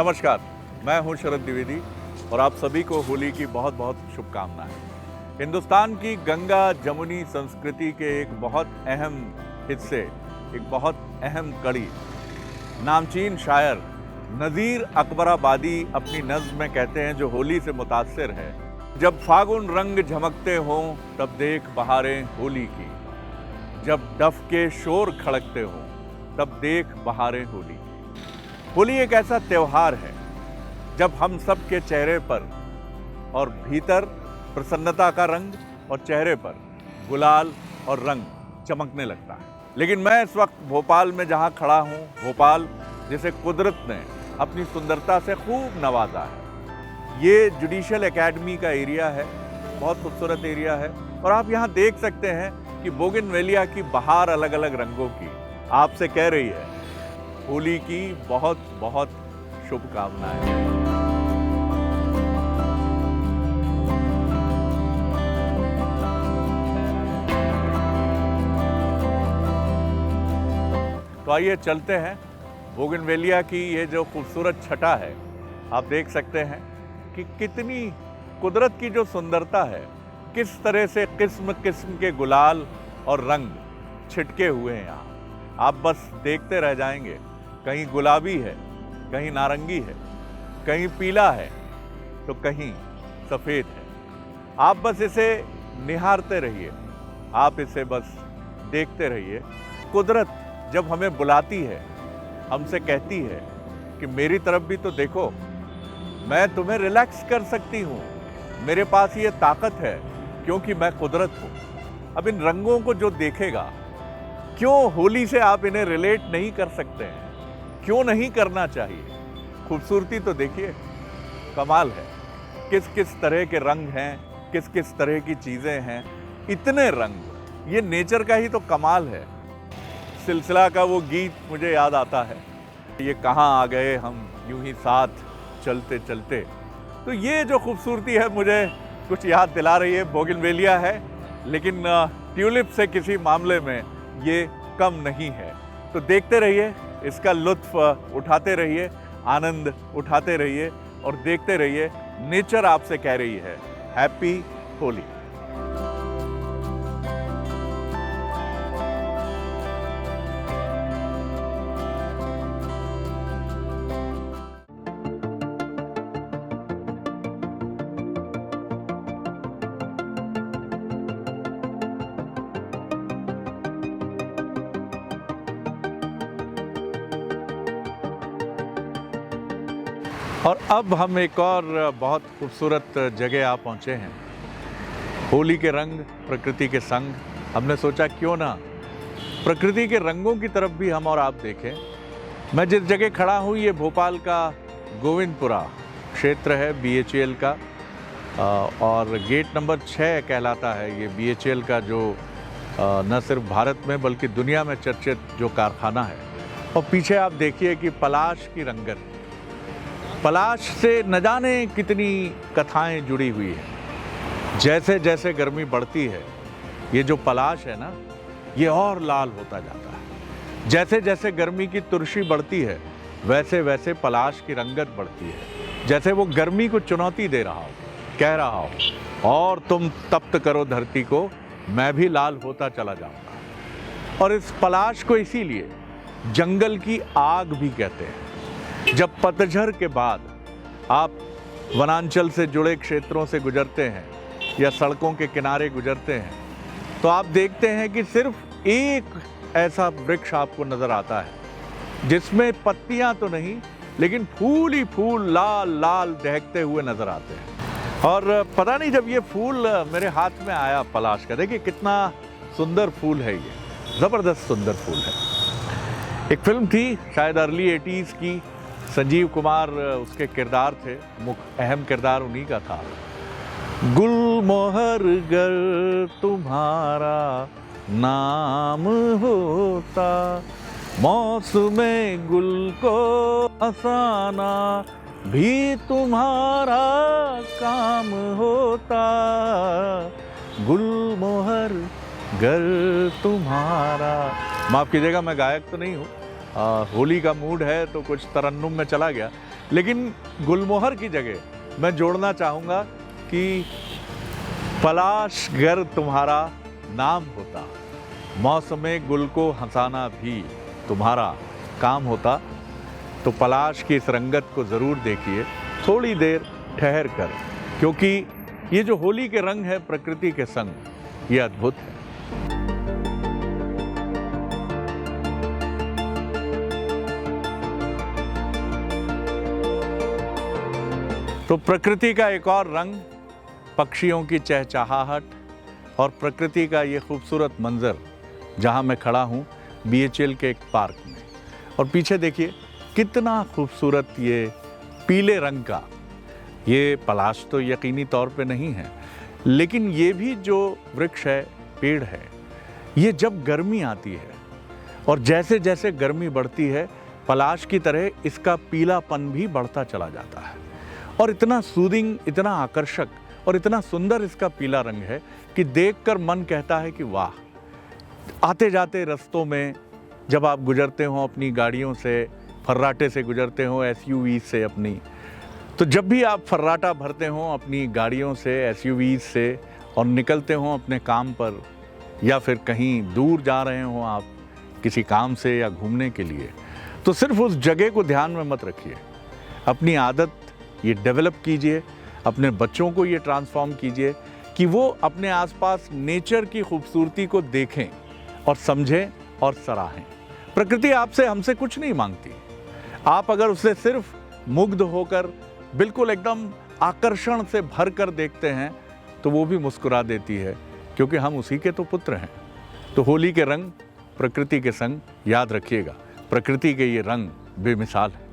नमस्कार, मैं हूं शरद द्विवेदी और आप सभी को होली की बहुत बहुत शुभकामनाएं। हिंदुस्तान की गंगा जमुनी संस्कृति के एक बहुत अहम हिस्से, एक बहुत अहम कड़ी, नामचीन शायर नज़ीर अकबराबादी अपनी नज़्म में कहते हैं, जो होली से मुतासिर है। जब फागुन रंग झमकते हों तब देख बहारें होली की, जब डफ के शोर खड़कते हों तब देख बहारें होली की। होली एक ऐसा त्योहार है जब हम सब के चेहरे पर और भीतर प्रसन्नता का रंग और चेहरे पर गुलाल और रंग चमकने लगता है। लेकिन मैं इस वक्त भोपाल में जहां खड़ा हूं, भोपाल जिसे कुदरत ने अपनी सुंदरता से खूब नवाजा है। ये जुडिशियल एकेडमी का एरिया है, बहुत खूबसूरत एरिया है। और आप यहाँ देख सकते हैं कि बोगनवेलिया की बहार अलग अलग रंगों की आपसे कह रही है होली की बहुत बहुत शुभकामनाएं। तो आइए चलते हैं। बोगनवेलिया की ये जो खूबसूरत छटा है, आप देख सकते हैं कि कितनी कुदरत की जो सुंदरता है, किस तरह से किस्म किस्म के गुलाल और रंग छिटके हुए हैं यहाँ। आप बस देखते रह जाएंगे। कहीं गुलाबी है, कहीं नारंगी है, कहीं पीला है, तो कहीं सफ़ेद है। आप बस इसे निहारते रहिए, आप इसे बस देखते रहिए। कुदरत जब हमें बुलाती है, हमसे कहती है कि मेरी तरफ भी तो देखो, मैं तुम्हें रिलैक्स कर सकती हूँ, मेरे पास ये ताकत है क्योंकि मैं कुदरत हूँ। अब इन रंगों को जो देखेगा, क्यों होली से आप इन्हें रिलेट नहीं कर सकते हैं? क्यों नहीं करना चाहिए? खूबसूरती तो देखिए, कमाल है। किस किस तरह के रंग हैं, किस किस तरह की चीज़ें हैं, इतने रंग। ये नेचर का ही तो कमाल है। सिलसिला का वो गीत मुझे याद आता है, ये कहाँ आ गए हम यूं ही साथ चलते चलते। तो ये जो खूबसूरती है मुझे कुछ याद दिला रही है। बोगनवेलिया है, लेकिन ट्यूलिप से किसी मामले में ये कम नहीं है। तो देखते रहिए, इसका लुत्फ उठाते रहिए, आनंद उठाते रहिए और देखते रहिए। नेचर आपसे कह रही है हैप्पी होली। और अब हम एक और बहुत खूबसूरत जगह आ पहुँचे हैं। होली के रंग प्रकृति के संग। हमने सोचा क्यों ना प्रकृति के रंगों की तरफ भी हम और आप देखें। मैं जिस जगह खड़ा हूँ, ये भोपाल का गोविंदपुरा क्षेत्र है, BHEL का, और गेट नंबर 6 कहलाता है ये BHEL का, जो न सिर्फ भारत में बल्कि दुनिया में चर्चित जो कारखाना है। और पीछे आप देखिए कि पलाश की रंगत, पलाश से न जाने कितनी कथाएं जुड़ी हुई हैं। जैसे जैसे गर्मी बढ़ती है, ये जो पलाश है ना, ये और लाल होता जाता है। जैसे जैसे गर्मी की तुर्शी बढ़ती है, वैसे वैसे पलाश की रंगत बढ़ती है। जैसे वो गर्मी को चुनौती दे रहा हो, कह रहा हो और तुम तप्त करो धरती को, मैं भी लाल होता चला जाऊंगा। और इस पलाश को इसीलिए जंगल की आग भी कहते हैं। जब पतझड़ के बाद आप वनांचल से जुड़े क्षेत्रों से गुजरते हैं या सड़कों के किनारे गुजरते हैं, तो आप देखते हैं कि सिर्फ एक ऐसा वृक्ष आपको नज़र आता है जिसमें पत्तियां तो नहीं, लेकिन फूल ही फूल लाल लाल दहकते हुए नज़र आते हैं। और पता नहीं, जब ये फूल मेरे हाथ में आया पलाश का, देखिए कितना सुंदर फूल है, ये ज़बरदस्त सुंदर फूल है। एक फिल्म थी शायद अर्ली 80s की, संजीव कुमार उसके किरदार थे, अहम किरदार उन्हीं का था। गुलमोहर गर तुम्हारा नाम होता, मौसमे गुल को हंसाना भी तुम्हारा काम होता। गुलमोहर गर तुम्हारा। माफ़ कीजिएगा, मैं गायक तो नहीं हूँ, होली का मूड है तो कुछ तरन्नुम में चला गया। लेकिन गुलमोहर की जगह मैं जोड़ना चाहूँगा कि पलाश गर तुम्हारा नाम होता, मौसमे गुल को हंसाना भी तुम्हारा काम होता। तो पलाश की इस रंगत को ज़रूर देखिए थोड़ी देर ठहर कर, क्योंकि ये जो होली के रंग है प्रकृति के संग, ये अद्भुत है। तो प्रकृति का एक और रंग, पक्षियों की चहचहाहट और प्रकृति का ये खूबसूरत मंजर, जहाँ मैं खड़ा हूँ BHL के एक पार्क में, और पीछे देखिए कितना खूबसूरत ये पीले रंग का, ये पलाश तो यकीनी तौर पे नहीं है, लेकिन ये भी जो वृक्ष है, पेड़ है, ये जब गर्मी आती है और जैसे जैसे गर्मी बढ़ती है, पलाश की तरह इसका पीलापन भी बढ़ता चला जाता है। और इतना सूदिंग, इतना आकर्षक और इतना सुंदर इसका पीला रंग है कि देखकर मन कहता है कि वाह। आते जाते रास्तों में जब आप गुजरते हो अपनी गाड़ियों से, फर्राटे से गुजरते हो, SUV से अपनी, तो जब भी आप फर्राटा भरते हो अपनी गाड़ियों से, SUV से, और निकलते हो अपने काम पर या फिर कहीं दूर जा रहे हो आप किसी काम से या घूमने के लिए, तो सिर्फ उस जगह को ध्यान में मत रखिए, अपनी आदत ये डेवलप कीजिए, अपने बच्चों को ये ट्रांसफॉर्म कीजिए कि वो अपने आसपास नेचर की खूबसूरती को देखें और समझें और सराहें। प्रकृति आपसे, हमसे कुछ नहीं मांगती। आप अगर उसे सिर्फ मुग्ध होकर, बिल्कुल एकदम आकर्षण से भर कर देखते हैं, तो वो भी मुस्कुरा देती है, क्योंकि हम उसी के तो पुत्र हैं। तो होली के रंग प्रकृति के संग, याद रखिएगा, प्रकृति के ये रंग बेमिसाल है।